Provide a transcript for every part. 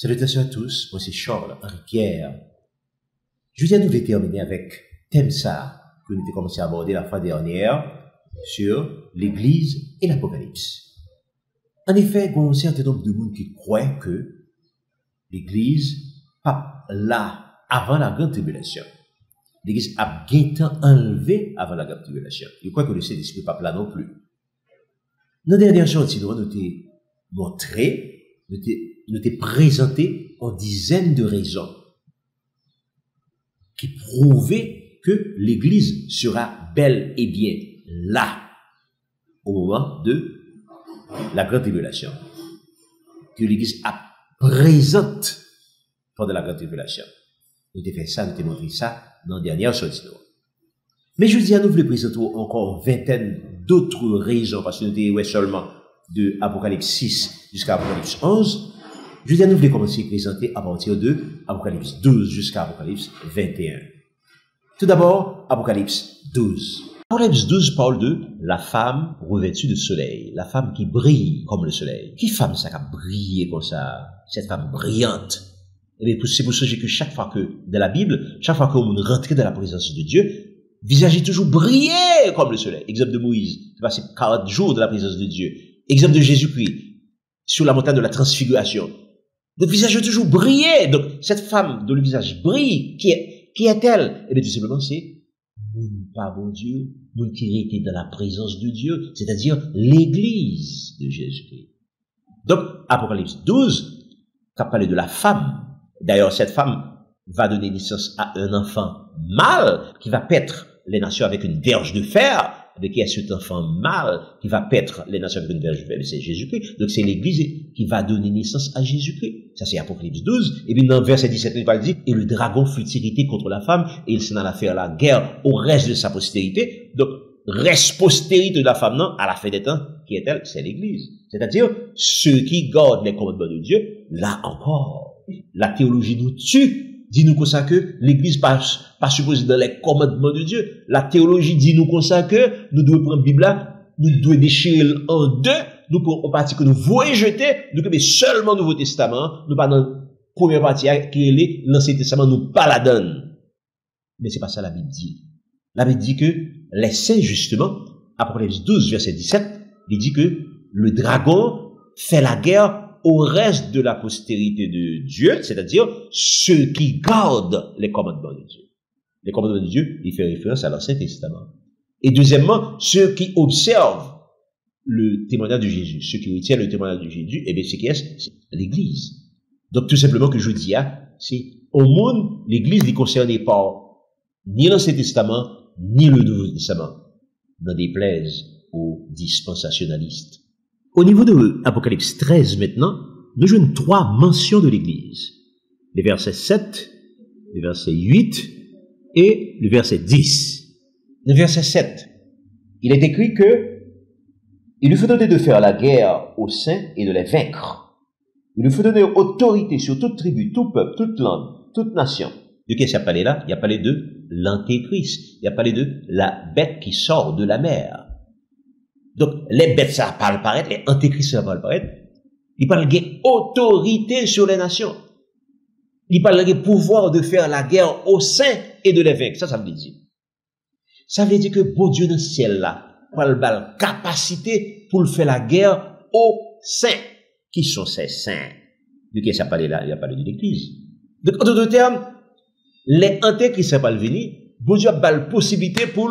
Salutations à tous, moi c'est Charles-Henri Pierre. Je viens nous terminer avec thème ça que nous avons commencé à aborder la fois dernière sur l'Église et l'Apocalypse. En effet, il y a un certain nombre de monde qui croient que l'Église pas là avant la grande tribulation. L'Église a bien temps enlevé avant la grande tribulation. Je crois que le Saint-Esprit pas là non plus. Dans la dernière chose, nous avons montré, nous t'ai présenté en dizaines de raisons qui prouvaient que l'Église sera bel et bien là au moment de la grande tribulation. Que l'Église a présente pendant la grande tribulation. Nous t'ai fait ça, nous t'ai montré ça dans la dernière chose. Mais je dis à nous, vous présenter encore une vingtaine d'autres raisons, parce que nous t'ai seulement de Apocalypse 6 jusqu'à Apocalypse 11. Je dis à nous, vous commencer à présenter à partir de Apocalypse 12 jusqu'à Apocalypse 21. Tout d'abord, Apocalypse 12. Apocalypse 12 parle de la femme revêtue de soleil, la femme qui brille comme le soleil. Qui femme ça qui a brillé comme ça? Cette femme brillante. Et bien, c'est pour ça que chaque fois que, dans la Bible, chaque fois qu'on rentre dans la présence de Dieu, visage est toujours brillé comme le soleil. Exemple de Moïse, qui passé 40 jours dans la présence de Dieu. Exemple de Jésus-Christ, sur la montagne de la transfiguration. Le visage est toujours brillé. Donc, cette femme dont le visage brille, qui est-elle? Eh bien, tout simplement, c'est moun pas bon Dieu, moun qui était dans la présence de Dieu, c'est-à-dire l'Église de Jésus-Christ. Donc, Apocalypse 12, qui a parlé de la femme. D'ailleurs, cette femme va donner naissance à un enfant mâle qui va paître les nations avec une verge de fer. De qui est cet enfant mâle qui va paître les nations avec une verge de fer? C'est Jésus-Christ. Donc c'est l'Église qui va donner naissance à Jésus-Christ. Ça c'est Apocalypse 12. Et puis dans verset 17, il va dire, et le dragon fut irrité contre la femme, et il s'en alla faire la guerre au reste de sa postérité. Donc, reste postérité de la femme, non, à la fin des temps, qui est-elle? C'est l'Église. C'est-à-dire, ceux qui gardent les commandements de Dieu, là encore, la théologie nous tue. Dit-nous comme ça que l'Église pas supposée dans les commandements de Dieu. La théologie dit-nous comme ça que nous devons prendre la Bible là, nous devons déchirer en deux, nous prenons partie que nous voulons jeter, nous devons seulement le Nouveau Testament, nous pas dans la première partie qui est l'Ancien Testament, nous pas la donne. Mais c'est pas ça la Bible dit. La Bible dit que les saints, justement, Apocalypse 12, verset 17, il dit que le dragon fait la guerre au reste de la postérité de Dieu, c'est-à-dire ceux qui gardent les commandements de Dieu. Les commandements de Dieu, il fait référence à l'Ancien Testament. Et deuxièmement, ceux qui observent le témoignage de Jésus, ceux qui retiennent le témoignage de Jésus, eh bien, c'est qui est? C'est l'Église. Donc, tout simplement que je dis, c'est au monde, l'Église n'est concernée par ni l'Ancien Testament, ni le Nouveau Testament, n'en déplaise aux dispensationalistes. Au niveau de Apocalypse 13 maintenant, nous jouons 3 mentions de l'Église. Les versets 7, les versets 8 et le verset 10. Le verset 7, il est écrit que il lui faut donner de faire la guerre aux saints et de les vaincre. Il lui faut donner autorité sur toute tribu, tout peuple, toute langue, toute nation. De qui ça parlé là? Il a parlé de l'Antéchrist. Il a parlé de la bête qui sort de la mer. Donc, les bêtes, ça va pas le paraître, les antéchrists, ça va pas le paraître. Il parle de autorité sur les nations. Il parle de pouvoir de faire la guerre aux saints et de les vaincre. Ça veut dire. Ça veut dire que bon Dieu dans le ciel là, parle de la capacité pour faire la guerre aux saints. Qui sont ces saints? De qui ça parle là? Il a parlé de l'Église. Donc, en d'autres termes, les antéchrists, ça va le venir. Bon Dieu a la possibilité pour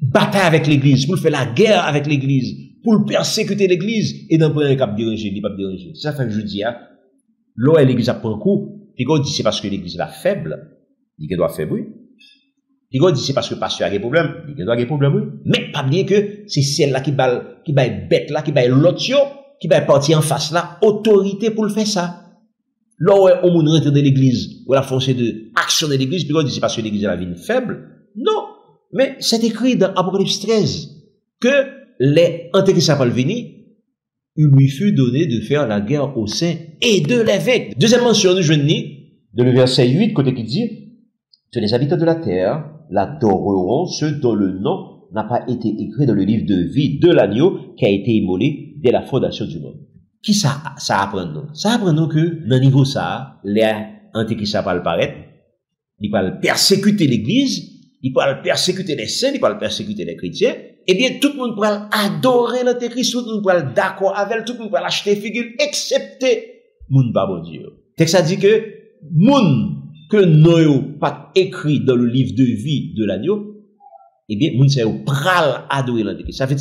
bataille avec l'Église, pour faire la guerre avec l'Église, pour persécuter l'Église, et dans un cap diriger, il pas diriger. Ça fait que je dis, là, l'Église a pris un coup, puis on dit c'est parce que l'Église est faible, il doit faire oui. Puis on dit c'est parce que le pasteur a des problèmes, il doit avoir des problèmes oui. Mais pas bien que c'est celle-là qui va bête là, qui va l'autre, qui va partir en face là, autorité pour le faire ça. Là, on rentre dans l'Église, ou la force de action de l'Église, puis on dit c'est parce que l'Église a la vie faible. Non. Mais c'est écrit dans Apocalypse 13 que les antéchrists vont venir, il lui fut donné de faire la guerre aux saints et de l'évêque. Deuxième mention, nous jouons dans le verset 8, côté qui dit que les habitants de la terre l'adoreront, ceux dont le nom n'a pas été écrit dans le livre de vie de l'agneau qui a été immolé dès la fondation du monde. Qui ça apprend nous? Ça apprend nous que, dans le niveau ça, les antéchrist ça va le paraître, il va persécuter l'église, il va persécuter les saints, il va persécuter les chrétiens. Eh bien, tout le monde pourra adorer l'antéchrist, tout le monde pourra d'accord avec, tout le monde pourra acheter figure, excepté moun pas bon Dieu. Texte ça dit que, moun que nous pas écrit dans le livre de vie de l'agneau, eh bien, moun ça pral adorer l'antéchrist. Ça fait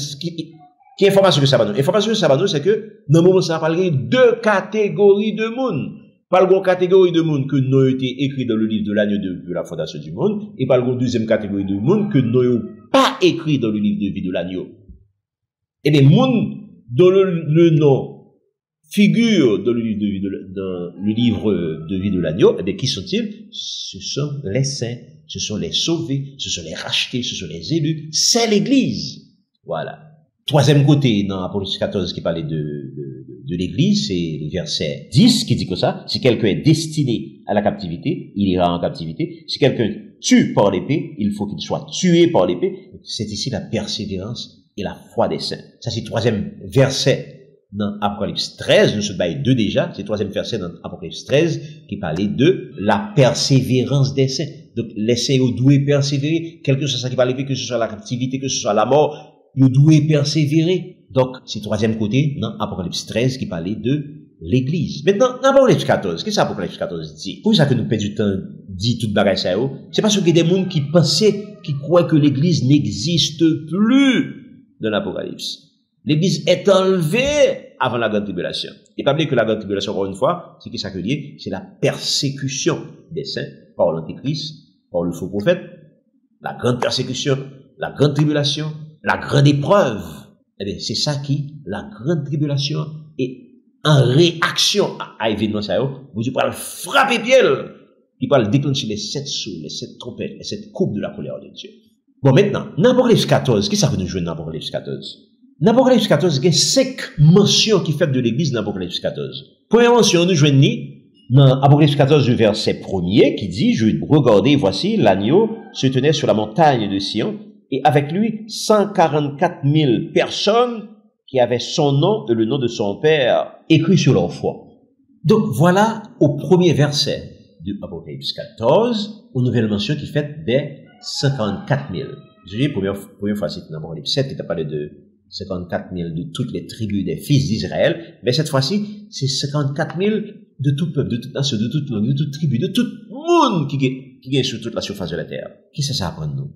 qui information que ça va nous? Information que ça va nous, c'est que, dans le moment ça va parler deux catégories de moun. Pas le catégorie de monde que nous été écrit dans le livre de l'agneau de la fondation du monde, et pas le deuxième catégorie de monde que nous pas écrit dans le livre de vie de l'agneau. Et les monde dont le nom figure dans le livre de vie de l'agneau, eh bien, qui sont-ils? Ce sont les saints, ce sont les sauvés, ce sont les rachetés, ce sont les élus, c'est l'église. Voilà. Troisième côté, dans Apocalypse 14, qui parlait de l'église, c'est le verset 10 qui dit que ça, si quelqu'un est destiné à la captivité, il ira en captivité. Si quelqu'un tue par l'épée, il faut qu'il soit tué par l'épée. C'est ici la persévérance et la foi des saints. Ça, c'est le troisième verset dans Apocalypse 13. Nous sommes deux déjà. C'est le troisième verset dans Apocalypse 13 qui parlait de la persévérance des saints. Donc, les saints doivent persévérer, quel que soit ça qui va arriver, que ce soit la captivité, que ce soit la mort, ils doivent persévérer. Donc, c'est le troisième côté dans Apocalypse 13 qui parlait de l'église. Maintenant, dans Apocalypse 14, qu'est-ce que Apocalypse 14 dit? Pour ça que nous perdons du temps, dit toute bagaille ça, c'est parce qu'il y a des gens qui pensaient, qui croient que l'église n'existe plus dans l'Apocalypse. L'église est enlevée avant la grande tribulation. Et pas oublier que la grande tribulation, encore une fois, c'est qui ça que dit? C'est la persécution des saints par l'antéchrist, par le faux prophète, la grande persécution, la grande tribulation, la grande épreuve. Eh bien, c'est ça qui, la grande tribulation, est en réaction à événement ça, vous pouvez frapper pied, il peut déclencher les 7 sous, les 7 trompettes, les 7 coupes de la colère de Dieu. Bon, maintenant, dans Apocalypse 14, qu'est-ce que ça veut nous jouer dans Apocalypse 14? Dans Apocalypse 14, il y a 5 mentions qui fait de l'église dans Apocalypse 14. Première mention, nous jouons dans Apocalypse 14, le verset 1er, qui dit, je regardez, voici, l'agneau se tenait sur la montagne de Sion, et avec lui 144 000 personnes qui avaient son nom et le nom de son père écrit sur leur front. Donc voilà au premier verset de Apocalypse 14, une nouvelle mention qui fait des 54 000. Vous voyez, première fois c'est dans Apocalypse 7 qui a parlé de 54 000 de toutes les tribus des fils d'Israël, mais cette fois-ci c'est 54 000 de tout peuple, de toute nation, de toute langue, de toute tribu, de tout monde qui est sur toute la surface de la terre. Qu'est-ce que ça apprend de nous?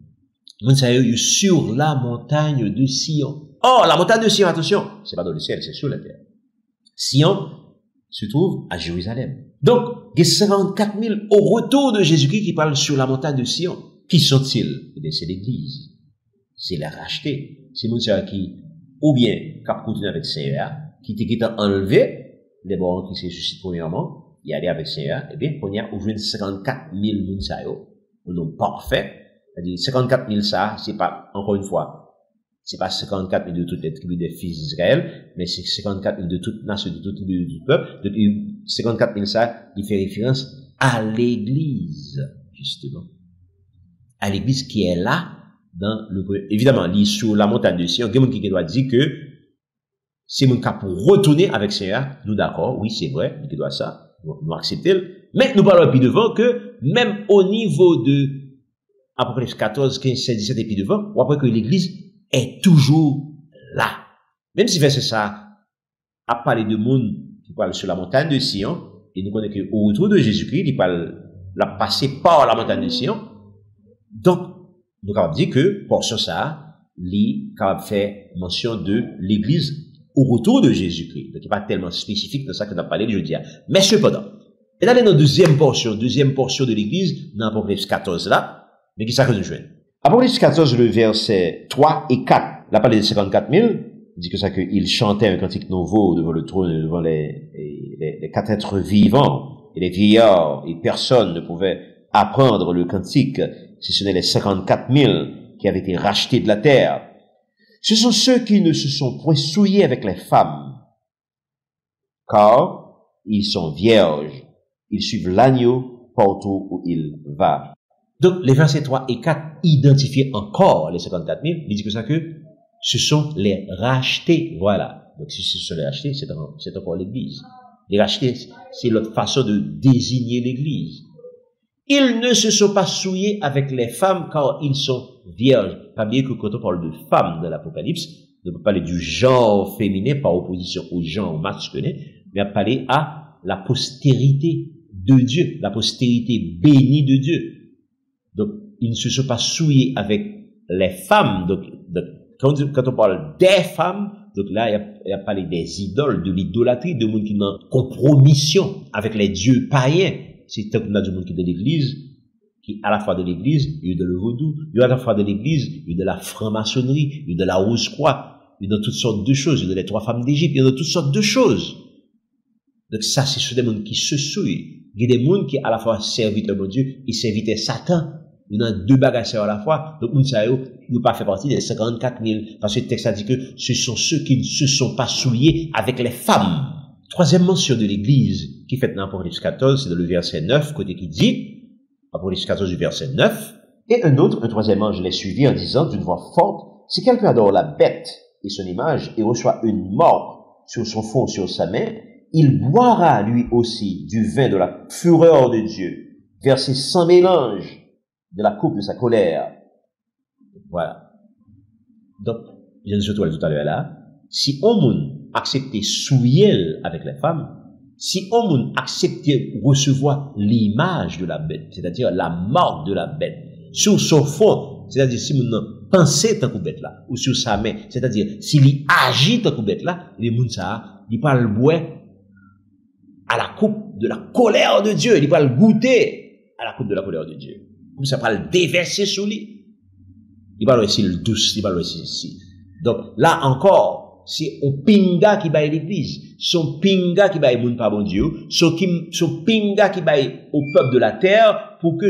Nous sommes sur la montagne de Sion. Oh, la montagne de Sion, attention, c'est pas dans le ciel, c'est sur la terre. Sion se trouve à Jérusalem. Donc, il y a 54 000 au retour de Jésus-Christ qui parlent sur la montagne de Sion. Qui sont-ils? Eh bien, c'est l'église. C'est la racheté. C'est nous qui, ou bien, cap continuer avec Seigneur, qui t'a enlevé, les morts qui se suscitent premièrement, y aller avec Seigneur, eh bien, on y a ouvert 54 000 mounsayo, un nom parfait. C'est-à-dire, 54 000 ça, c'est pas, encore une fois, c'est pas 54 000 de toutes les tribus des fils d'Israël, mais c'est 54 000 de toutes nations, de toutes tribus, de tout peuple. Donc, 54 000 ça, il fait référence à l'église, justement. À l'église qui est là, dans le, évidemment, sur la montagne de Sion, il y a quelqu'un qui doit dire que c'est mon cas pour retourner avec Seigneur. Nous d'accord, oui, c'est vrai, il doit ça, nous acceptons. Mais nous parlons plus devant que, même au niveau de Apocalypse 14, 15, 16, 17 et puis devant, on voit que l'église est toujours là. Même si verset ça a parlé de monde qui parle sur la montagne de Sion, et nous connaissons qu'au retour de Jésus-Christ, il parle, la passer par la montagne de Sion. Donc, nous avons dit que, pour ça, il a fait mention de l'église au retour de Jésus-Christ. Donc, il n'est pas tellement spécifique de ça que nous avons parlé jeudi. Mais cependant, et là, dans la deuxième portion de l'église, dans Apocalypse 14 là, mais qui ça que nous jouons? Apocalypse 14, le verset 3 et 4, là, parlé de 54 000, il dit que ça qu'il chantait un cantique nouveau devant le trône, devant les 4 êtres vivants, et les vieillards, et personne ne pouvait apprendre le cantique, si ce n'est les 54 000 qui avaient été rachetés de la terre. Ce sont ceux qui ne se sont point souillés avec les femmes, car ils sont vierges, ils suivent l'agneau partout où il va. Donc, les versets 3 et 4 identifient encore les 54 000. Il dit que ça que ce sont les rachetés. Voilà. Donc, si ce les racheter, c'est encore l'église. Les racheter, c'est l'autre façon de désigner l'église. Ils ne se sont pas souillés avec les femmes car ils sont vierges. Pas bien que quand on parle de femmes dans l'Apocalypse, on peut parler du genre féminin par opposition au genre masculin, mais on parler à la postérité de Dieu, la postérité bénie de Dieu. Donc, ils ne se sont pas souillés avec les femmes. Donc quand on parle des femmes, donc là, il y a parlé des idoles, de l'idolâtrie, de monde qui est en compromission avec les dieux païens. C'est tant qu'on a du monde qui est de l'église, qui à la fois de l'église, il y a de le vaudou, il y a à la fois de l'église, il y a de la franc-maçonnerie, il y a de la rose-croix, il y a de toutes sortes de choses, il y a de les trois femmes d'Égypte, il y a de toutes sortes de choses. Donc ça, c'est sur des mondes qui se souillent. Il y a des mondes qui à la fois serviteurs de Dieu et serviteurs Satan. Il y en a deux bagages à la fois. Donc, nous ne pas fait partie des 54 000. Parce que le texte a dit que ce sont ceux qui ne se sont pas souillés avec les femmes. Troisième mention de l'église qui fait dans Apocalypse 14, c'est dans le verset 9, côté qui dit, Apocalypse 14 du verset 9, et un troisième ange les suivit en disant d'une voix forte, si quelqu'un adore la bête et son image et reçoit une mort sur son front, sur sa main, il boira lui aussi du vin de la fureur de Dieu, versé sans mélange de la coupe de sa colère. Voilà. Donc, je ne sais pas tout à l'heure là, si on moun accepter souiller avec les femmes, si on moun accepter recevoir l'image de la bête, c'est-à-dire la marque de la bête, sur son front, c'est-à-dire si moun pensait tant que bête là, ou sur sa main, c'est-à-dire s'il agit tant que bête là, les moun ça, il parle boire à la coupe de la colère de Dieu, il parle goûter à la coupe de la colère de Dieu. Comme ça va le déverser sur lui. Il va le laisser le douce, il va le laisser ici. Donc, là encore, c'est un pinga qui baille l'église. Son pinga qui baille moun pas bon Dieu. Son pinga qui baille au peuple de la terre pour que,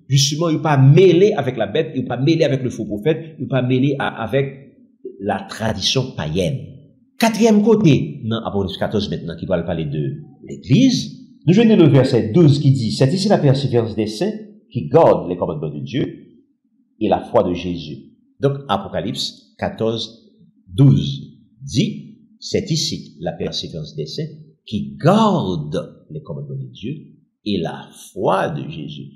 justement, il pas mêlé avec la bête, il pas mêlé avec le faux prophète, il pas mêlé avec la tradition païenne. Quatrième côté, dans Apocalypse 14 maintenant, qui va parler de l'église, nous venons le verset 12 qui dit, c'est ici la persévérance des saints, qui gardent les commandements de Dieu et la foi de Jésus. Donc, Apocalypse 14, 12 dit, c'est ici la persévérance des saints qui gardent les commandements de Dieu et la foi de Jésus.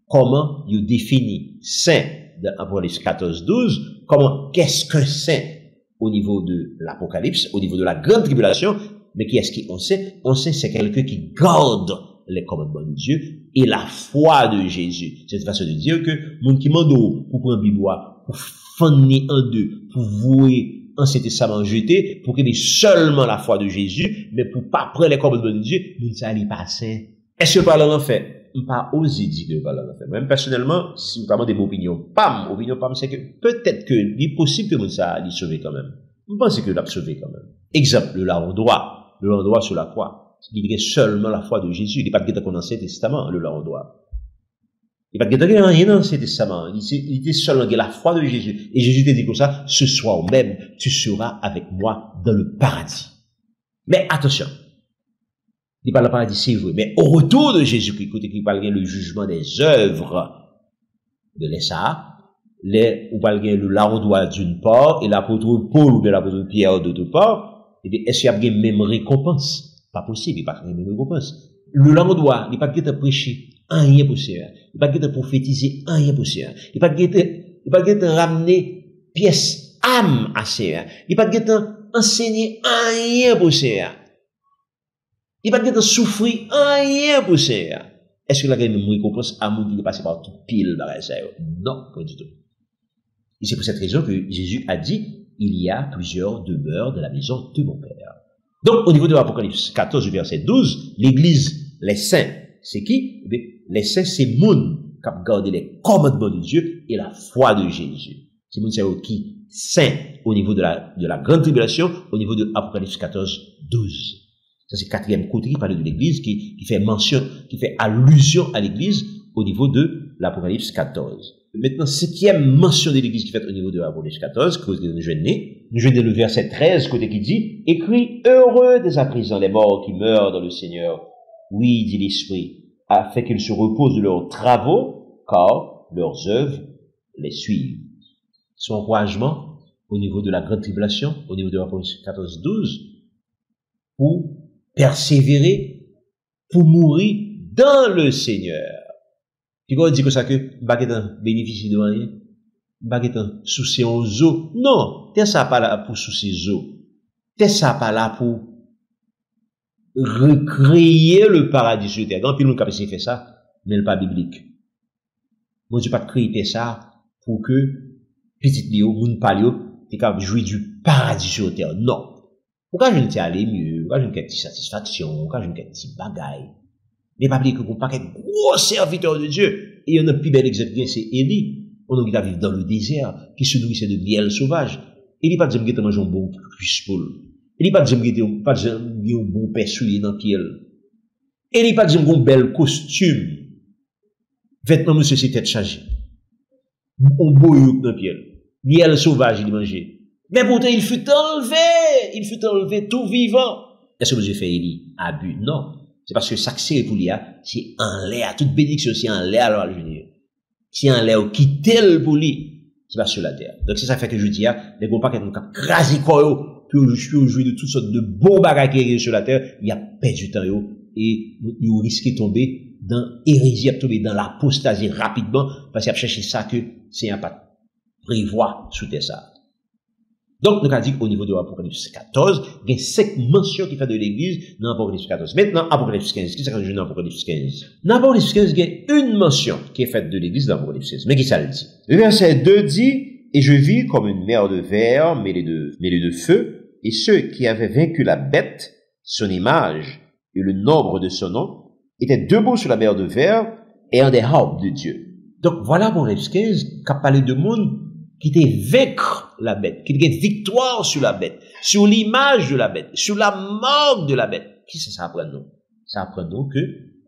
Comment il définit saint dans Apocalypse 14, 12? Comment, qu'est-ce que saint au niveau de l'Apocalypse, au niveau de la grande tribulation? Mais qui est-ce qu'on sait? On sait c'est quelqu'un qui garde les commandements de Dieu et la foi de Jésus. C'est une façon de dire que, moun qui mande pour prendre bibois, pour fanner en deux, pour vouer en cet testament jeté, pour qu'il ait seulement la foi de Jésus, mais pour pas prendre les commandements de Dieu, moun ça n'est pas saint. Est-ce que le parlant en fait? Pas osé dire que le parlant en fait. Même personnellement, si vous parlez des opinions pam, c'est que peut-être que, il est possible que moun ça l'ait sauvé quand même. Vous pensez que l'a sauvé quand même. Exemple, le larron droit sur la croix. Il y a seulement la foi de Jésus. Il n'est pas de dans l'Ancien Testament, le larron droit. Il n'est pas de rien dans l'Ancien Testament. Il était seulement la foi de Jésus. Et Jésus te dit comme ça, ce soir même, tu seras avec moi dans le paradis. Mais attention. Il parle du paradis, c'est vrai. Mais au retour de Jésus-Christ, il parle le jugement des œuvres de l'Essa, ou parle le larron droit d'une part, et l'apôtre Paul ou bien l'apôtre Pierre d'autre part, et bien, est-ce qu'il y a bien même récompense? Pas possible, il n'y a pas de récompense. Le larron droit, il n'y a pas de prêcher, rien possible. Il n'y a pas de prophétiser, rien possible. Il n'y a pas de ramener pièce, âme à serre. Il n'y a pas de enseigner, rien possible. Il n'y a pas de souffrir, rien possible. Est-ce que la gagne une récompense à mon qui est passé par tout pile dans la non, pas du tout. Et c'est pour cette raison que Jésus a dit, il y a plusieurs demeures de la maison de mon Père. Donc, au niveau de l'Apocalypse 14, verset 12, l'église, les saints, c'est qui? Les saints, c'est moun qui a gardé les commandements de Dieu et la foi de Jésus. C'est moun c'est qui? Saint au niveau de la grande tribulation, au niveau de l'Apocalypse 14, 12. Ça, c'est quatrième côté qui parle de l'église, qui fait mention, qui fait allusion à l'église au niveau de l'Apocalypse 14. Maintenant, septième mention de l'église qui fait au niveau de l'Apocalypse 14, que nous venons le verset 13, côté qui dit, écrit, heureux dès à présent les morts qui meurent dans le Seigneur. Oui, dit l'Esprit, afin qu'ils se reposent de leurs travaux, car leurs œuvres les suivent. Son encouragement au niveau de la grande tribulation, au niveau de l'Apocalypse 14, 12, pour persévérer, pour mourir dans le Seigneur. Puis quand on dit que ça que, baguetan bénéficie de rien, baguetan souci aux eaux. Non, t'es ça pas là pour soucier aux eaux. T'es ça pas là pour recréer le paradis sur terre. Donc, puis nous, capacité fait ça, mais le pas biblique. Moi, je pas créé ça pour que, petit Léo, moun palio, t'es capable de jouir du paradis sur terre. Non. Pourquoi je ne t'ai allé mieux? Pourquoi je ne t'ai pas satisfaction? Pourquoi je ne t'ai pas bagaille? Mais pas oublier que vous pas qu'un gros serviteur de Dieu. Et il y en a un plus bel exemple, c'est Élie. On a vivre dans le désert, qui se nourrissait de miel sauvage. Élie pas dire que manger un bon cuisse poule. Élie pas dire que pas un bon pain souillé dans pied. Élie pas dire un bel costume. Vêtements, monsieur, c'est tête chargée. On boyou dans pied. Miel sauvage, il mangeait. Mais pourtant, il fut enlevé tout vivant. Est-ce que vous avez fait Élie? Abus? Non. C'est parce que ça que c'est pour lui, c'est en l'air. Toute bénédiction, c'est en l'air, alors, le junior. C'est en l'air, quitter le pour lui. C'est pas sur la terre. Donc, c'est ça fait que je dis, les gros paquets, donc, crasé quoi, puis jouer de toutes sortes de bons bagages qui sur la terre, il y a perdu du temps, et il risque de tomber dans hérésie, de tomber dans l'apostasie rapidement, parce qu'il a cherché ça que c'est un pas prévoir sous terre ça. Donc, nous avons dit qu'au niveau de l'Apocalypse 14, il y a 5 mentions qui fait de l'Église dans l'Apocalypse 14. Maintenant, Apocalypse 15, qui s'appelle dans l'Apocalypse 15? Dans l'Apocalypse 15, il y a une mention qui est faite de l'Église dans l'Apocalypse 15. Mais qui ça le dit? Le verset 2 dit, et je vis comme une mer de verre mêlée de feu, et ceux qui avaient vaincu la bête, son image et le nombre de son nom, étaient debout sur la mer de verre et en des harpes de Dieu. Donc, voilà l'Apocalypse 15 qui a parlé de monde qui était vaincre la bête, qui était victoire sur la bête, sur l'image de la bête, sur la mort de la bête. Qui ça apprend nous? Ça apprend nous que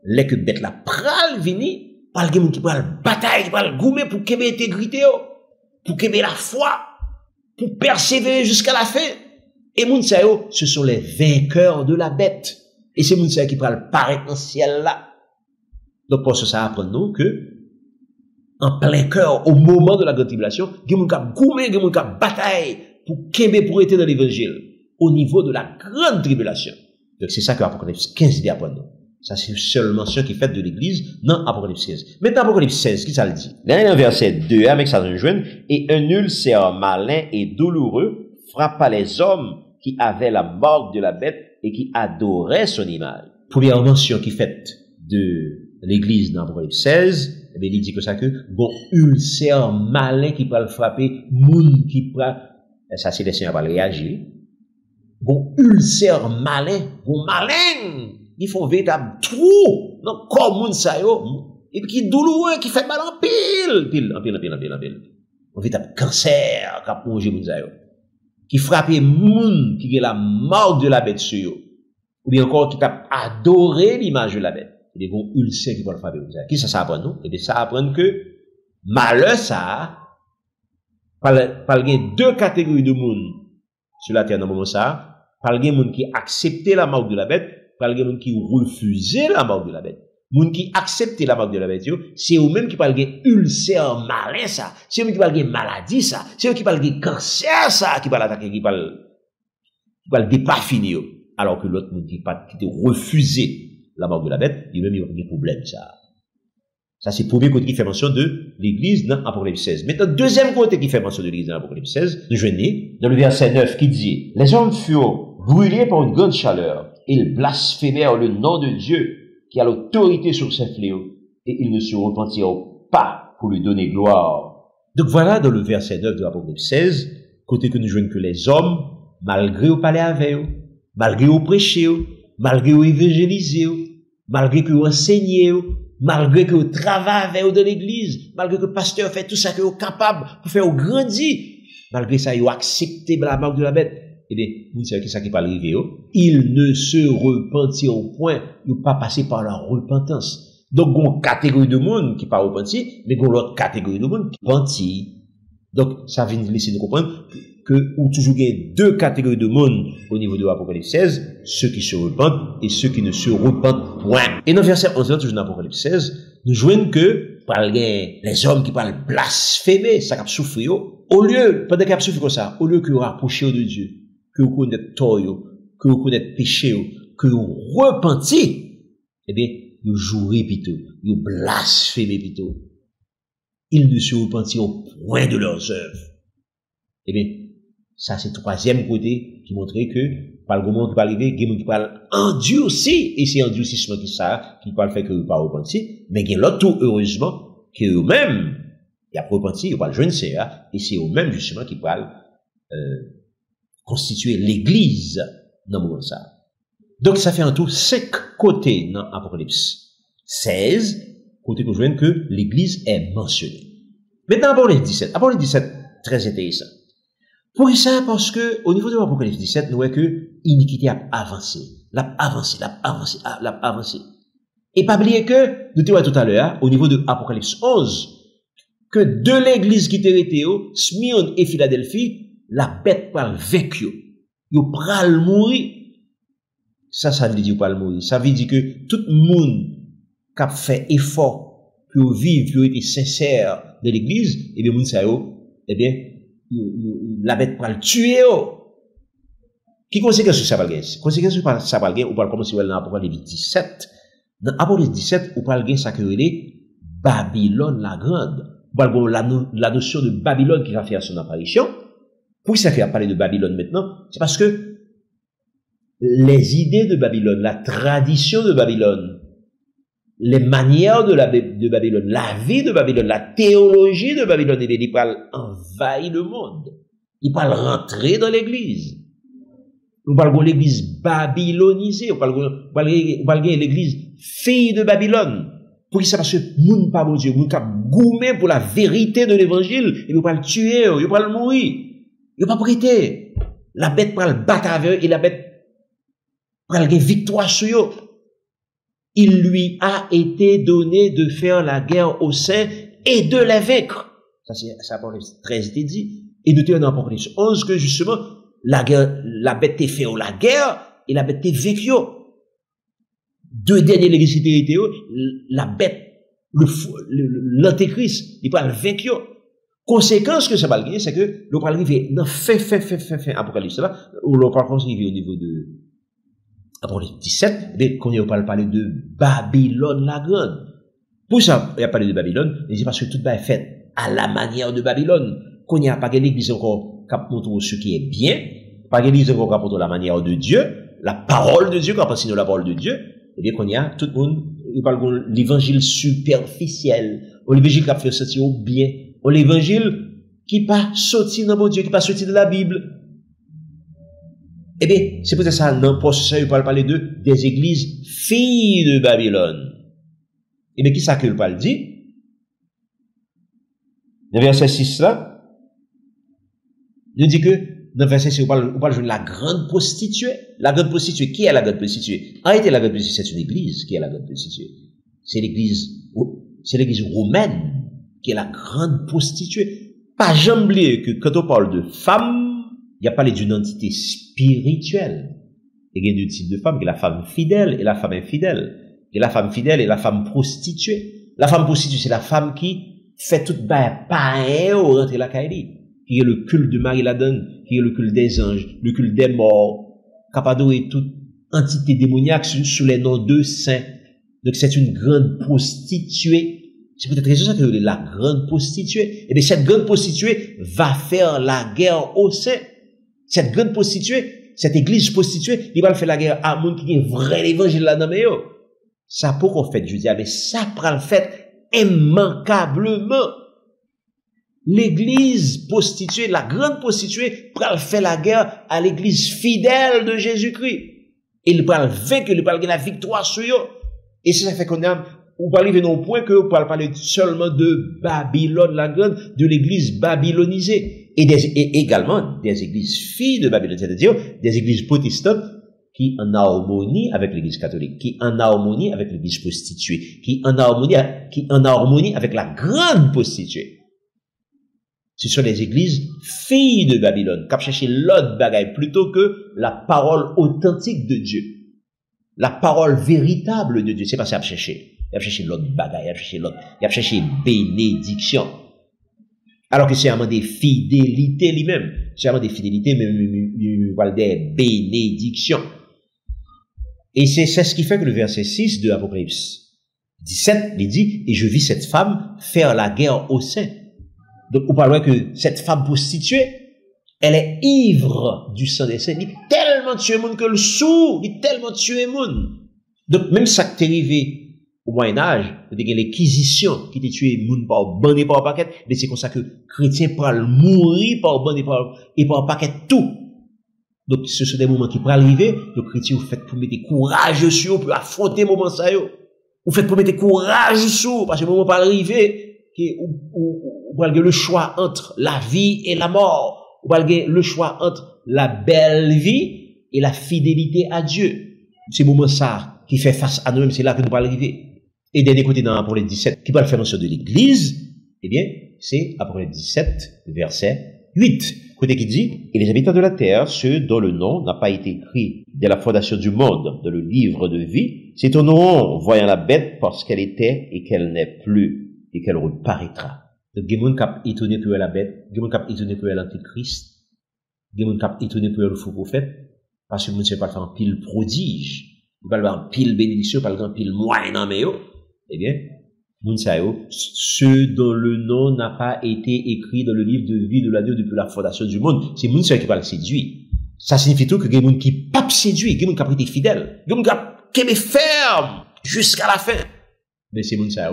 les que bête la pral vini, par le qui pral bataille, pral goumer pour qu'il y ait intégrité, pour qu'il y ait la foi, pour persévérer jusqu'à la fin. Et moun sa yo, ce sont les vainqueurs de la bête. Et c'est moun sa yo qui pral paraître dans le ciel là. Donc pour ça apprend nous que en plein cœur, au moment de la grande tribulation, il y a des gens qui goumé, il y a des gens qui bataille pour qu'aimer pour être dans l'évangile, au niveau de la grande tribulation. Donc c'est ça que l'Apocalypse 15 dit après nous. Ça c'est une seule mention qui est faite de l'église dans l'Apocalypse 15. Maintenant, Apocalypse 16, qui ça le dit? Dans le verset 2, avec ça nous joigne, et un ulcère malin et douloureux frappa les hommes qui avaient la marque de la bête et qui adoraient son image. Première mention qui est faite de l'église dans l'Apocalypse 16, eh bien, il dit que ça que, bon, ulcère malin qui peut le frapper, moun qui peut, ça c'est les seigneurs qui va réagir. Bon, ulcère malin, bon, malin, ils font véritable trou, non, comme moun sa yo, et puis qui douloureux, qui fait mal en pile. Un véritable cancer, qui a plongé moun sa yo. Qui frappe moun, qui a la mort de la bête sur yo. Ou bien encore, qui a adoré l'image de la bête. Des bons ulcères qui vont le frapper. Qui ça apprend nous? Eh bien, ça apprend que malheur ça, par deux catégories de monde sur la terre dans le moment ça, par les monde qui acceptaient la marque de la bête, par les monde qui refusaient la marque de la bête. Monde qui acceptaient la marque de la bête, c'est eux-mêmes qui parlent de ulcère malin ça, c'est eux qui parlent de maladie ça, c'est eux qui parlent de cancer ça, qui parlent attaquer, qui parlent de pas finir. Alors que l'autre monde qui refusait la marque de la bête, il y a même des problèmes, ça. Ça, c'est le premier côté qui fait mention de l'église dans l'Apocalypse 16. Maintenant, deuxième côté qui fait mention de l'église dans l'Apocalypse 16, nous joignons dans le verset 9 qui dit, les hommes furent brûlés par une grande chaleur, et ils blasphémèrent le nom de Dieu, qui a l'autorité sur ses fléaux, et ils ne se repentirent pas pour lui donner gloire. Donc voilà, dans le verset 9 de l'Apocalypse 16, côté que nous joignons que les hommes, malgré au palais avec eux, malgré au prêcher, malgré au évangéliser, malgré que vous enseignez, malgré que vous travaillez avec de l'église, malgré que le pasteur fait tout ça que vous êtes capable pour faire grandir, malgré ça, vous acceptez la marque de la bête, eh bien, vous savez ça qui peut arriver, ils ne se repentiront point, ils ne pas passer par la repentance. Donc, il y a une catégorie de monde qui ne pas repenti, mais il y a l'autre catégorie de monde qui repenti. Donc, ça vient de laisser nous comprendre que, ou toujours il y a deux catégories de monde au niveau de l'Apocalypse 16, ceux qui se repentent et ceux qui ne se repentent point. Et dans le verset 11, toujours dans l'Apocalypse 16, nous joignons que les hommes qui parlent blasphémer, ça cap souffrir, au lieu, pendant qu'ils souffrir comme ça, au lieu que vous rapprochez de Dieu, que vous connaissez tort, que vous connaissez péché, que vous repentez, eh bien, vous jouez plutôt, vous blasphémez plutôt. Ils ne se repentirent au point de leurs œuvres. Eh bien, ça c'est le troisième côté qui montrait que, par le moment qui va arriver, il y a des gens qui parlent endurci, et c'est endurcissement qui ça, qui parle fait que vous pas repentir, mais il y a l'autre tout, heureusement, que eux-mêmes, il y a repenti, ils parlent jeune ça, et c'est eux-mêmes justement qui parlent, constituer l'église dans le moment ça. Donc ça fait en tout 5 côtés dans Apocalypse 16, côté que je vois que l'église est mentionnée. Maintenant, Apocalypse 17. Apocalypse 17, très intéressant. Pour ça, parce que, au niveau de l'Apocalypse 17, nous voyons que iniquité a avancé. L'a avancé. Et pas oublier que, nous t'avons tout à l'heure, au niveau de Apocalypse 11, que de l'église qui était été, Smyrne et Philadelphie, la bête parle vaincu. Yo pral mourir. Ça veut dire pas le mourir. Ça veut dire que tout le monde qui a fait effort pour vivre, pour être sincère de l'église, et bien, moun sa yo, eh bien, la bête pour le tuer. Qui conséquence sur ça va gagner? Conséquence sur ça va gagner, ou pas commencer dans Apocalypse 17. Dans Apocalypse 17, ou pas gagner ça que Babylone la grande. La notion de Babylone qui va faire son apparition. Pourquoi ça fait parler de Babylone maintenant? C'est parce que les idées de Babylone, la tradition de Babylone, les manières de Babylone, la vie de Babylone, la théologie de Babylone, il parle envahir le monde. Il parle rentrer dans l'église. On parle de l'église babylonisée. On parle de l'église fille de Babylone. Pour qui ça? Parce que moun pas bon Dieu, moun cap goumé pour la vérité de l'évangile, il ne pas le tuer, il ne pas le mourir. Il ne pas prêter. La bête pour le battre avec eux, et la bête pour le victoire sur eux. Il lui a été donné de faire la guerre aux saints et de les vaincre. Ça, c'est Apocalypse 13 était dit. Et nous tenons dans Apocalypse 11 que justement, la bête est fait la guerre et la bête est vécue. Deux derniers l'église était la bête, l'antéchrist, il parle vaincu. Conséquence que ça va gagner, c'est que l'on va arriver dans fin Apocalypse là, où l'on va arriver au niveau de Apocalypse 17, mais qu'on ne parle pas de Babylone la grande. Pour ça, il y a parlé de Babylone, mais c'est parce que tout est fait à la manière de Babylone. Qu'on n'y a pas l'église encore qui montre ce qui est bien, pas l'église encore qui montre la manière de Dieu, la parole de Dieu, qui appartient à la parole de Dieu, et bien qu'on y a tout le monde, il parle de l'évangile superficiel, ou l'évangile qui a fait sortir au bien, ou l'évangile qui pas sorti dans mon Dieu, qui pas sorti de la Bible. Eh bien, c'est peut-être ça, non, pour ça, il parle des églises filles de Babylone. Eh bien, qui ça que le parle dit? Dans verset 6 là, il dit que, dans le verset 6, on parle de la grande prostituée. La grande prostituée, qui est la grande prostituée? En réalité, la grande prostituée, c'est une église qui est la grande prostituée. C'est l'église romaine qui est la grande prostituée. Pas jamais oublier que quand on parle de femme, il y a parlé d'une entité spirituelle. Il y a deux types de femmes, il y a la femme fidèle et la femme infidèle. Il y a la femme fidèle et la femme prostituée. La femme prostituée, c'est la femme qui fait tout païen au rentrer la caille, qui est le culte de Marie-Ladonne, qui est le culte des anges, le culte des morts, capado et toute entité démoniaque sous les noms de saints. Donc c'est une grande prostituée. C'est peut-être raison ça que la grande prostituée. Eh bien, cette grande prostituée va faire la guerre aux saints. Cette grande prostituée, cette église prostituée, il va faire la guerre à monde qui est vrai l'évangile là-dedans, mais yo. Ça pourquoi fait, je dis, mais ça prend le fait immanquablement. L'église prostituée, la grande prostituée, prend faire la guerre à l'église fidèle de Jésus-Christ. Il prend vaincre, il prend la victoire sur eux. Et ça fait qu'on a, on peut arriver au point que on peut parler seulement de Babylone la grande, de l'église babylonisée. Et également des églises filles de Babylone, c'est-à-dire des églises protestantes qui en harmonie avec l'église catholique, qui en harmonie avec l'église prostituée, qui en harmonie avec la grande prostituée. Ce sont les églises filles de Babylone, qui cherchent l'autre bagaille plutôt que la parole authentique de Dieu. La parole véritable de Dieu, c'est pas ça à chercher. il a cherché l'autre bagaille, il a cherché l'autre, il a cherché bénédiction. Alors que c'est un des fidélités lui-même, c'est un des fidélités, mais il parle des bénédictions. Et c'est ce qui fait que le verset 6 de Apocalypse 17, il dit, et je vis cette femme faire la guerre au sein. Donc, on parle que cette femme prostituée, elle est ivre du sang des saints. Il tellement tué monde que le sou, il tellement tué monde. Donc, même ça qui t'est arrivé au Moyen-Âge, c'est l'inquisition qui t'a tué monde par bandé par paquet, mais c'est comme ça que chrétiens parlent mourir par bandé par paquet tout. Donc, ce sont des moments qui peuvent arriver. Donc, chrétiens, vous faites pour mettre courage sur, pour affronter le moment ça, yo. Vous faites pour mettre courage sur, parce que le moment pas arriver, vous avez le choix entre la vie et la mort. Vous avez le choix entre la belle vie et la fidélité à Dieu. C'est le moment ça qui fait face à nous-mêmes, c'est là que nous allons arriver. Et dernier côté dans Apocalypse 17, qui va le faire mention de l'église, eh bien, c'est Apocalypse 17, verset 8. Côté qui dit, et les habitants de la terre, ceux dont le nom n'a pas été écrit dès la fondation du monde dans le livre de vie, s'étonneront voyant la bête parce qu'elle était et qu'elle n'est plus et qu'elle reparaîtra. Donc, il y a des gens qui sont étonnés pour la bête, il y a des gens qui sont étonnés pour l'antéchrist, il y a des gens qui sont étonnés pour le faux prophète, parce que vous ne savez pas faire un pile prodige, vous ne pas un pile bénédiction, pas un pile moyen, mais eh bien, ceux dont le nom n'a pas été écrit dans le livre de vie de l'agneau depuis la fondation du monde, c'est Mounsa qui va le séduire. Ça signifie tout que il y a des gens qui pas séduire, il y a des gens qui ont été fidèles, il y a des gens qui ont été fermes jusqu'à la fin. Mais c'est Mounsa,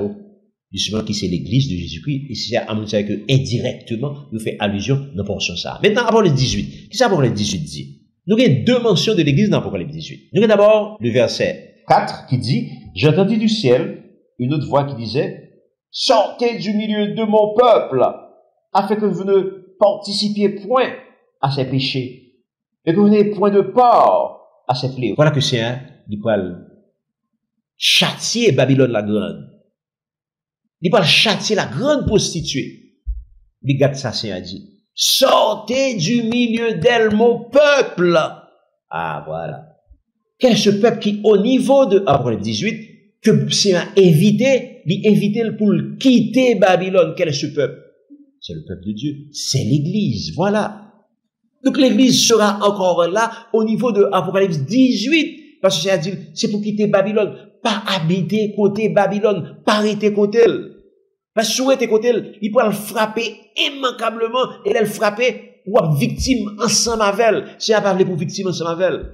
justement, qui c'est l'église de Jésus-Christ, et c'est à Mounsa que indirectement, nous fait allusion dans portion ça. Maintenant, avant le 18, qu'est-ce que Apocalypse 18 dit? Nous avons deux mentions de l'église dans Apocalypse 18. Nous avons d'abord le verset 4 qui dit, j'ai entendu du ciel une autre voix qui disait, sortez du milieu de mon peuple, afin que vous ne participiez point à ses péchés, et que vous n'ayez point de part à ses fléaux. Voilà que c'est un, il peut châtier Babylone la grande. Il peut châtier la grande prostituée. Regarde ça, c'est un dit. Sortez du milieu d'elle, mon peuple. Ah, voilà. Quel est ce peuple qui, au niveau de Apocalypse 18, que c'est un éviter pour quitter Babylone. Quel est ce peuple? C'est le peuple de Dieu. C'est l'église. Voilà. Donc l'église sera encore là au niveau de Apocalypse 18. Parce que c'est-à-dire, c'est pour quitter Babylone. Pas habiter côté Babylone. Pas arrêter côté elle. Parce que souhaiter côté elle, il peut le frapper immanquablement. Et elle frapper ou victime ensemble avec elle. C'est à parler pour victime ensemble avec elle.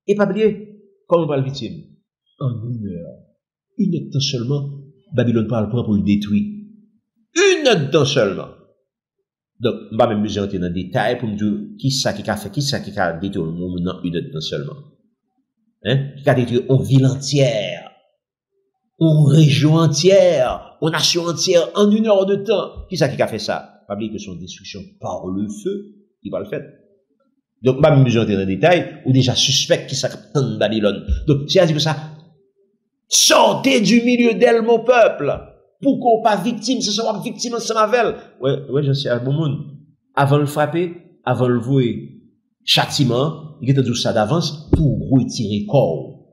Et pas oublier, comment on parle victime? En une heure. Une heure de temps seulement, Babylone parle pour le détruire. Une heure de temps seulement. Donc, je ne vais pas m'amuser à entrer dans le détail pour me dire qui ça qui a fait, qui ça qui a détruit le monde dans une heure de temps seulement. Hein? Qui a détruit une ville entière, une région entière, une nation entière en une heure de temps. Qui ça qui a fait ça? Pas oublier que son destruction par le feu, il va le faire. Donc, je ne vais pas m'amuser à entrer dans le détail, ou déjà suspect qui ça de Babylone. Donc, c'est-à-dire que ça, sortez du milieu d'elle, mon peuple. Pourquoi pas victime, ce sera victime ensemble avec elle. Ouais, je sais, à bon monde. Avant de le frapper, avant de le vouer châtiment, il était tout ça d'avance pour retirer corps.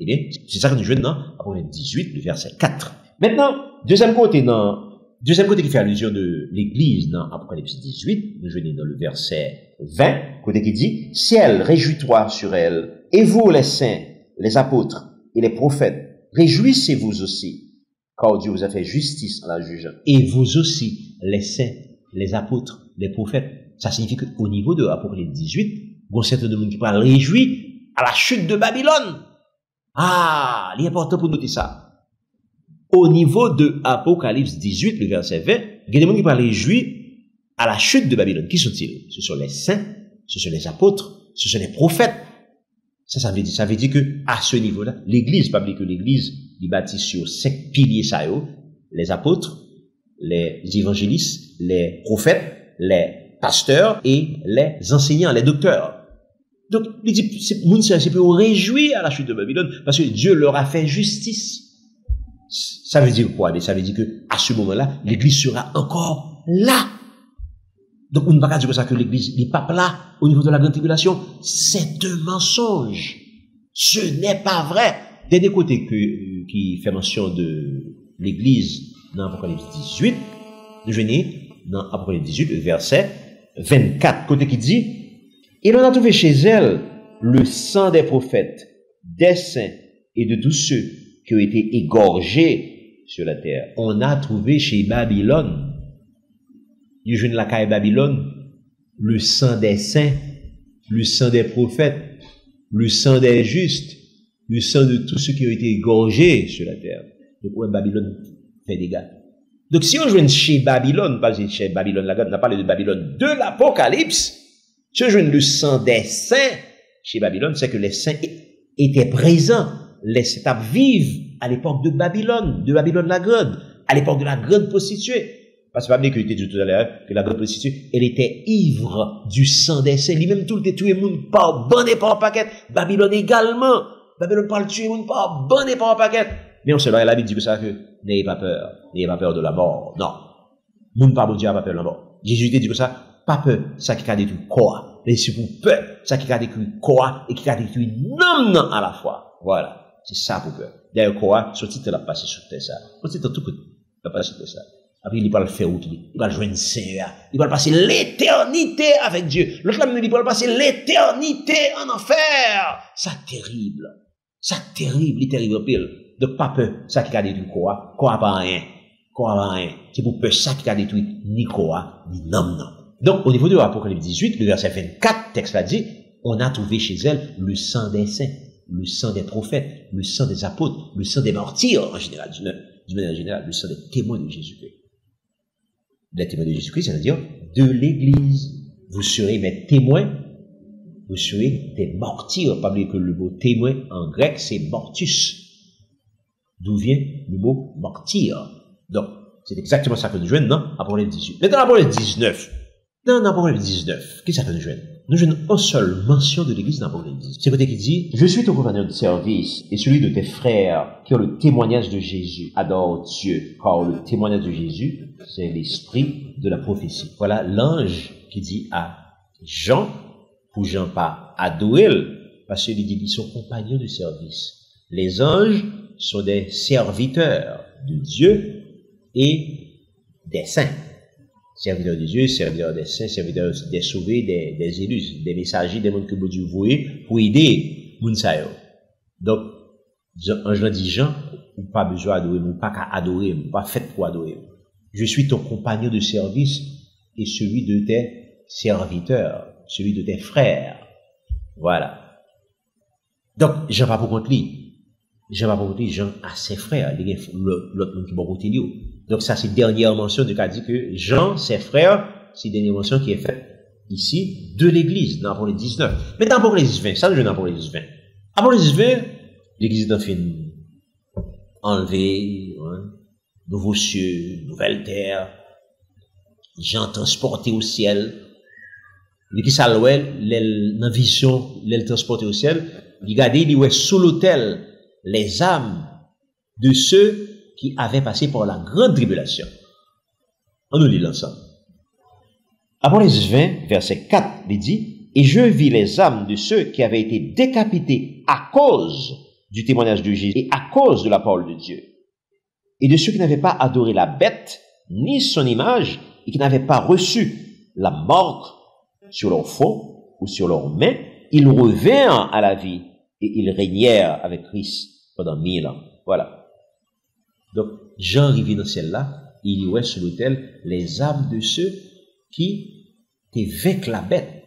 Eh bien, c'est ça que nous jouons dans Apocalypse 18, le verset 4. Maintenant, deuxième côté qui fait allusion de l'église dans Apocalypse 18, nous jouons dans le verset 20, côté qui dit, ciel, réjouis-toi sur elle, et vous les saints, les apôtres et les prophètes, réjouissez-vous aussi, car Dieu vous a fait justice en la jugeant. Et vous aussi, les saints, les apôtres, les prophètes. Ça signifie qu'au niveau de Apocalypse 18, il y a un certain nombre qui parlent réjouir à la chute de Babylone. Ah, il est important pour noter ça. Au niveau de Apocalypse 18, le verset 20, il y a des gens qui parlent réjouir à la chute de Babylone. Qui sont-ils? Ce sont les saints, ce sont les apôtres, ce sont les prophètes. Ça veut dire que, à ce niveau-là, l'église, pas oublier que l'église, est bâtie sur 5 piliers, ça, les apôtres, les évangélistes, les prophètes, les pasteurs et les enseignants, les docteurs. Donc, il dit, c'est pour réjouir à la chute de Babylone, parce que Dieu leur a fait justice. Ça veut dire quoi? Ça veut dire que, à ce moment-là, l'église sera encore là. Donc, on ne va pas dire que ça que l'église n'est pas là au niveau de la grande tribulation. C'est un mensonge. Ce n'est pas vrai. des côtés qui fait mention de l'église dans Apocalypse 18, nous venons dans Apocalypse 18, verset 24, côté qui dit, et l'on a trouvé chez elle le sang des prophètes, des saints et de tous ceux qui ont été égorgés sur la terre. On a trouvé chez Babylone, du jeune la caille Babylone, le sang des saints, le sang des prophètes, le sang des justes, le sang de tous ceux qui ont été égorgés sur la terre. Donc, ouais, Babylone fait des dégâts. Donc, si on joue chez Babylone, pas chez Babylone, on a parlé de Babylone de l'Apocalypse, si on joue le sang des saints chez Babylone, c'est que les saints étaient présents, les saints vivent à l'époque de Babylone la Grande, à l'époque de la grande prostituée. Parce que pas bien que était dit tout à l'heure, que la grande prostituée, elle était ivre du sang des saints. Lui-même tout le monde par bon et par paquet. Babylone également. Babylone parle tuer monde par bon et par paquet. Mais on se la Bible dit que ça que n'ayez pas peur de la mort. Non. Moun pas bon Dieu pas peur de la mort. Jésus dit que ça, pas peur, ça qui a détruit quoi. Mais c'est pour peur, ça qui a détruit quoi et qui a détruit non à la fois. Voilà. C'est ça pour peur. D'ailleurs, quoi, ce titre l'a passé sur terre ça. Ce titre tout côté, l'a passé sur terre ça. Après, il va le faire autre, il va jouer une Seigneur, il va passer l'éternité avec Dieu. L'autre là, il va passer l'éternité en enfer. Ça terrible. Ça terrible, il est terrible pile. De pas peur, ça qui a détruit quoi pas rien. Quoi pas rien. C'est pour peur, ça qui a détruit ni quoi, ni non. Donc, au niveau de l'Apocalypse 18, le verset 24, texte l'a dit, on a trouvé chez elle le sang des saints, le sang des prophètes, le sang des apôtres, le sang des martyrs en général, d'une manière générale, le sang des témoins de Jésus-Christ. Les témoins de Jésus-Christ, c'est-à-dire de l'Église. Vous serez mes témoins, vous serez des martyrs. Pas oublier que le mot témoin en grec, c'est mortus. D'où vient le mot martyr. Donc, c'est exactement ça que nous jouons dans Apocalypse 18. Mais dans Apocalypse 19, qu'est-ce que ça que nous jouons? Nous jouons une seule mention de l'Église dans Apocalypse 18. C'est côté qui dit, je suis ton compagnon de service et celui de tes frères qui ont le témoignage de Jésus. Adore Dieu, car le témoignage de Jésus, c'est l'esprit de la prophétie. Voilà l'ange qui dit à Jean, pour Jean pas adorer, parce qu'il dit qu'ils sont compagnons de service. Les anges sont des serviteurs de Dieu et des saints. Serviteurs de Dieu, serviteurs des saints, serviteurs des sauvés, des élus, des messagers, des mondes que Dieu voyait pour aider Mounsayo. Donc, ange dit Jean, ou pas besoin d'adorer, ou pas qu'à adorer, ou pas fait pour adorer. Je suis ton compagnon de service et celui de tes serviteurs, celui de tes frères. Voilà. Donc, Jean va pour contre lui. Jean va pour contre lui, Jean a ses frères, l'autre monde qui va pour contre lui. Donc, ça, c'est dernière mention de qu'a dit que Jean, ses frères, c'est dernière mention qui est faite ici de l'Église, dans Apocalypse 19. Mais dans Apocalypse 20, ça, nous jouons dans Apocalypse 20. Apocalypse 20, l'Église est en fin enlevée, hein, nouveaux cieux, nouvelle terre, gens transportés au ciel. L'église à l'ouest, dans vision, les transportés au ciel, regardez, il y a sous l'autel les âmes de ceux qui avaient passé par la grande tribulation. On nous lit l'ensemble. Apocalypse 20, verset 4, il dit, et je vis les âmes de ceux qui avaient été décapités à cause du témoignage de Jésus et à cause de la parole de Dieu. Et de ceux qui n'avaient pas adoré la bête, ni son image, et qui n'avaient pas reçu la mort sur leur front ou sur leurs mains, ils revinrent à la vie et ils régnèrent avec Christ pendant 1000 ans. Voilà. Donc, Jean arrivé dans celle-là, il y avait sur l'autel les âmes de ceux qui étaient avec la bête,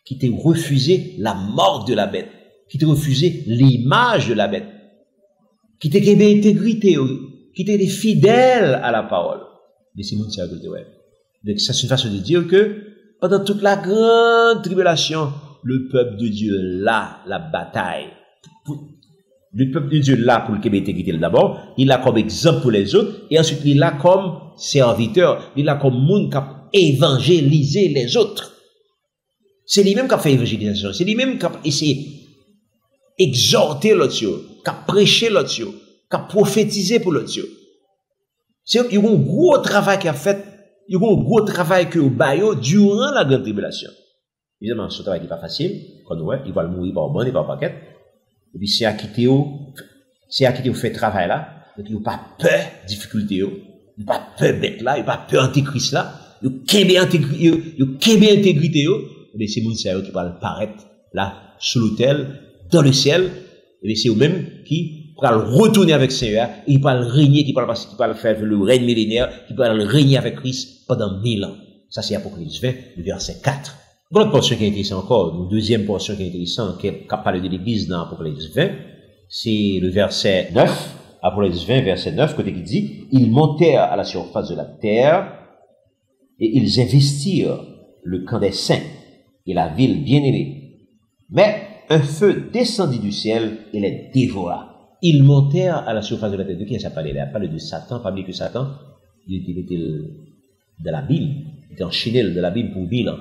qui étaient refusé la mort de la bête, qui étaient refusé l'image de la bête, qui étaient intégrité, qui étaient fidèles à la parole. Mais c'est monde ça que ouais. Donc, ça, c'est une façon de dire que pendant toute la grande tribulation, le peuple de Dieu là, la bataille. Le peuple de Dieu là pour le Québec intégrité d'abord, il a comme exemple pour les autres, et ensuite il a comme serviteur, il a comme monde qui a évangélisé les autres. C'est lui-même qui a fait évangélisation, c'est lui-même qui a essayé exhorter l'autre, qui a prêché l'autre, qui a prophétisé pour l'autre. Il y a un gros travail qui a fait, il y a un gros travail que au baillot durant la grande tribulation. Évidemment, ce travail n'est pas facile, quand on voit, il va mourir par bon et par paquet. Et puis, c'est acquitté C'est à qui vous fait travail là. Donc, il n'y a pas peur, difficulté, il n'y a pas peur bête là, il n'y a pas peur antéchrist là, il y a intégrité, mais c'est moun qui va paraître là, sous l'autel, dans le ciel, et c'est eux-mêmes qui va retourner avec le Seigneur, il va régner, qui va faire le règne millénaire, qui va régner avec Christ pendant 1000 ans. Ça, c'est Apocalypse 20, le verset 4. Une autre portion qui est intéressante encore, une deuxième portion qui est intéressante, qui parle de l'église dans Apocalypse 20, c'est le verset 9, Apocalypse 20, verset 9, côté qui dit, ils montèrent à la surface de la terre, et ils investirent le camp des saints, et la ville bien-aimée. Mais un feu descendit du ciel et les dévora. Ils montèrent à la surface de la terre. De qui ça parlait là? Il parlait de Satan, pas oublier que Satan, il était de la Bible, il était enchaîné de la Bible pour 1000 ans.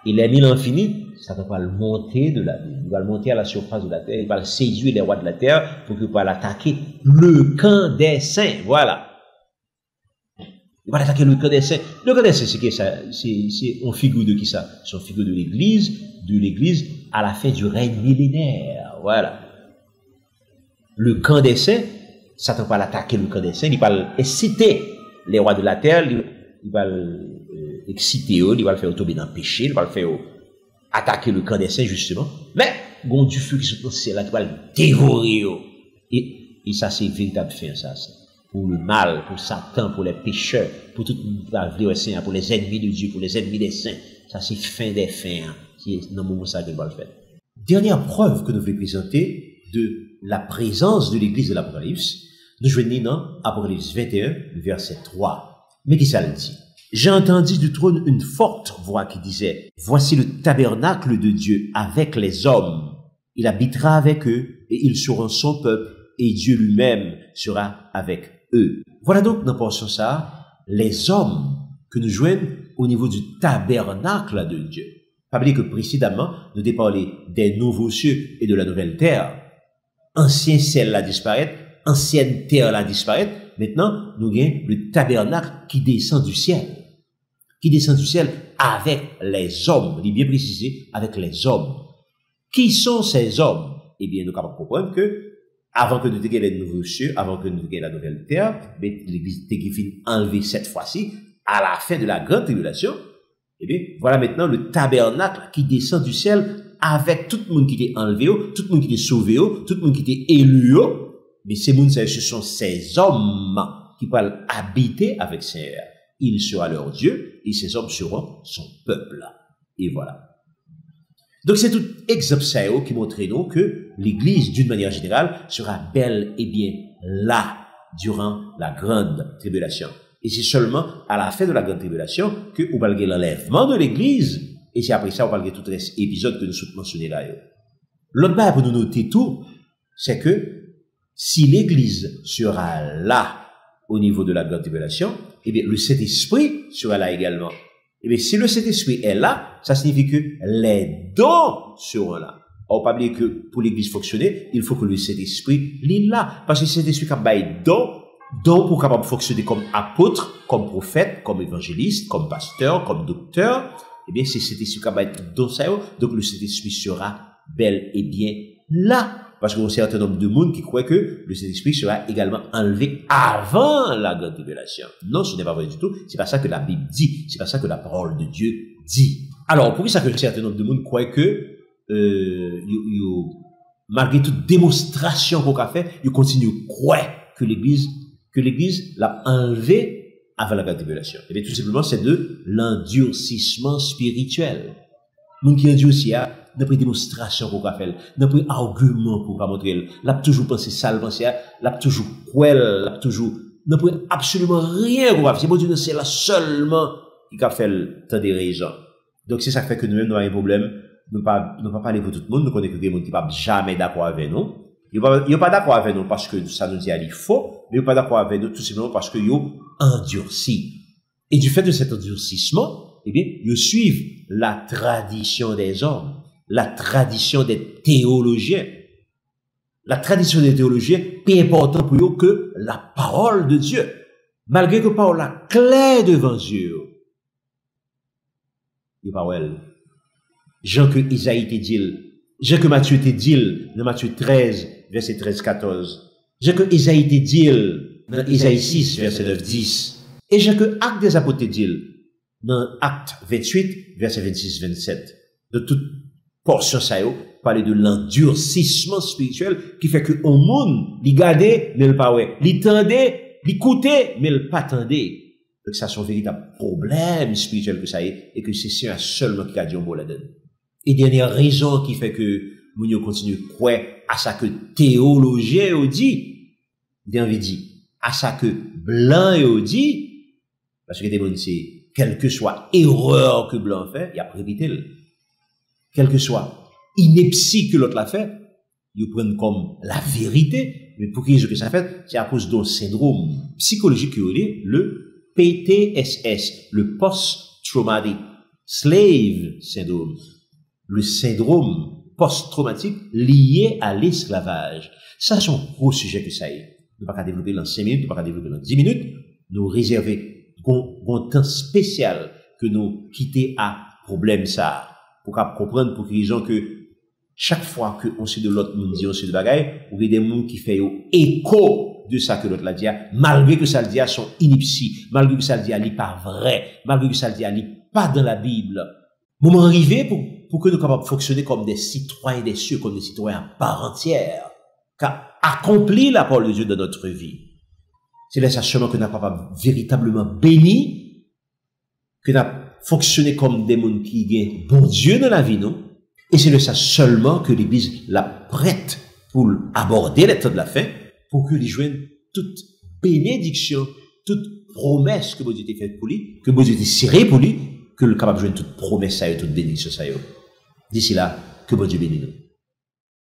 Et les 1000 ans finis, Satan va le monter de la Bible. Il va le monter à la surface de la terre, il va le séduire les rois de la terre pour qu'il puisse attaquer le camp des saints. Voilà. Il va attaquer le camp des saints. Le camp des saints, c'est qui ça? C'est une figure de qui ça? C'est une figure de l'église à la fin du règne millénaire. Voilà. Le camp des saints, Satan va attaquer le camp des saints, il va exciter les rois de la terre, il va exciter eux, il va le faire tomber dans le péché, il va le faire attaquer le camp des saints, justement. Mais, bon, du feu qui se passe là, qui va le dévorer. Et ça, c'est véritable fin, ça. Pour le mal, pour Satan, pour les pécheurs, pour toute la vie au Seigneur, pour les ennemis de Dieu, pour les ennemis des saints. Ça, c'est fin des fins. C'est dans le moment ça qu'il va le faire. Dernière preuve que nous voulons présenter de la présence de l'église de l'Apocalypse, nous joignons dans Apocalypse 21, verset 3. Mais qui ça le dit? J'ai entendu du trône une forte voix qui disait, voici le tabernacle de Dieu avec les hommes. Il habitera avec eux et ils seront son peuple et Dieu lui-même sera avec eux. Voilà donc, dans portion ça, les hommes que nous joignons au niveau du tabernacle de Dieu. Pas oublier que précédemment, nous avons parlé des nouveaux cieux et de la nouvelle terre. Ancien ciel la disparaître, ancienne terre la disparaître. Maintenant, nous avons le tabernacle qui descend du ciel. Qui descend du ciel avec les hommes. Il est bien précisé, avec les hommes. Qui sont ces hommes? Eh bien, nous sommes capables de comprendre que, avant que nous ayons les nouveaux cieux, avant que nous ayons la nouvelle terre, l'église était enlevée cette fois-ci, à la fin de la grande tribulation. Eh bien, voilà maintenant le tabernacle qui descend du ciel avec tout le monde qui était enlevé, tout le monde qui était sauvé, tout le monde qui était élu. Mais ces gens, ce sont ces hommes qui peuvent habiter avec Seigneur. Il sera leur Dieu et ces hommes seront son peuple. Et voilà. Donc c'est tout exemple ça qui montre nous que l'Église, d'une manière générale, sera bel et bien là durant la grande tribulation. Et c'est seulement à la fin de la grande tribulation que vous va avoir l'enlèvement de l'Église. Et c'est après ça, on va avoir tout l'épisode que nous avons mentionné là. L'autre part pour nous noter tout, c'est que si l'Église sera là au niveau de la grande tribulation, eh bien, le Saint-Esprit sera là également. Eh bien, si le Saint-Esprit est là, ça signifie que les dons seront là. On ne pas oublier que pour l'Église fonctionner, il faut que le Saint-Esprit l'est là. Parce que le Saint-Esprit a des dons pour capable fonctionner comme apôtre, comme prophète, comme évangéliste, comme pasteur, comme docteur. Eh bien, c'est cet esprit qui va être dans ça. Donc, le Saint-Esprit sera bel et bien là. Parce qu'il y a un certain nombre de monde qui croient que le Saint-Esprit sera également enlevé avant la grande tribulation. Non, ce n'est pas vrai du tout. C'est pas ça que la Bible dit. C'est pas ça que la parole de Dieu dit. Alors, pourquoi ça que un certain nombre de monde croient que, malgré toute démonstration qu'on a fait, ils continuent à croire que l'Église l'a enlevé avant la grande tribulation. Et bien, tout simplement, c'est de l'endurcissement spirituel. Moun qui endurci, d'après démonstration qu'on a fait, d'après argument qu'on a montré, l'a toujours pensé sale, l'a toujours cruel, l'a toujours, d'après absolument rien qu'on a fait. C'est bon Dieu, c'est là seulement qui a fait le temps des raisons. Donc, c'est ça qui fait que nous-mêmes, nous avons un problème. Nous ne pas parler pour tout le monde. Nous connaissons que des gens qui ne sont jamais d'accord avec nous. Ils ne sont pas d'accord avec nous parce que ça nous dit à il faut, mais ils ne sont pas d'accord avec nous tout simplement parce qu'ils ont endurci. Et du fait de cet endurcissement, eh bien, ils suivent la tradition des hommes, la tradition des théologiens. La tradition des théologiens est plus importante pour eux que la parole de Dieu. Malgré que la parole est claire devant Dieu. Il parle. Jean que Isaïe te dit, Jean que Matthieu te dit, dans Matthieu 13, verset 13-14. J'ai que Isaïe te dit, dans Isaïe 6, verset 9, 10. Et j'ai que Acte des Apôtres te dit, dans Acte 28, verset 26, 27. De toute portion ça yo, parler de l'endurcissement spirituel qui fait que au monde, li gade, mais le pas ouais. Li tende, li koute, mais le pas tende. Donc ça c'est un véritable problème spirituel que ça est, et que c'est ça seulement qui a dit un mot là-dedans. Et dernière raison qui fait que nous yo continue croire à ça que théologien yo dit, bien dit, à ça que blanc yo dit, parce que des gens c'est quelle que soit erreur que blanc fait, il a répété. Quelle que soit ineptie que l'autre l'a fait, ils prennent comme la vérité, mais pour qu'ils aient que ça fait, c'est à cause d'un syndrome psychologique qui est le PTSS, le Post-Traumatic Slave Syndrome, le syndrome post-traumatique lié à l'esclavage. Ça, c'est un gros sujet que ça est. Nous ne pouvons pas développer dans 5 minutes, nous ne pouvons pas développer dans 10 minutes, nous réserver un temps spécial que nous quitter à problème ça. Pour comprendre, pour qu'ils ont que chaque fois que on sait de l'autre monde dit on sait de bagaille, ou des gens qui fait écho de ça que l'autre l'a dit, malgré que ça le dit à son ineptie, malgré que ça le dit à lui pas vrai, malgré que ça le dit à lui pas dans la Bible. Moment arrivé pour que nous capables de fonctionner comme des citoyens des cieux, comme des citoyens à part entière, car accomplir la parole de Dieu dans notre vie. C'est là seulement que nous sommes capables véritablement bénis, que nous fonctionner comme des gens qui gagnent bon Dieu dans la vie, non? Et c'est de ça seulement que l'Église la prête pour aborder les temps de la fin, pour que les joignent toute bénédiction, toute promesse que Dieu a faite pour lui, que Dieu a serré pour lui, que le capable de joindre toute promesse, toute bénédiction. D'ici là, que Dieu bénisse nous.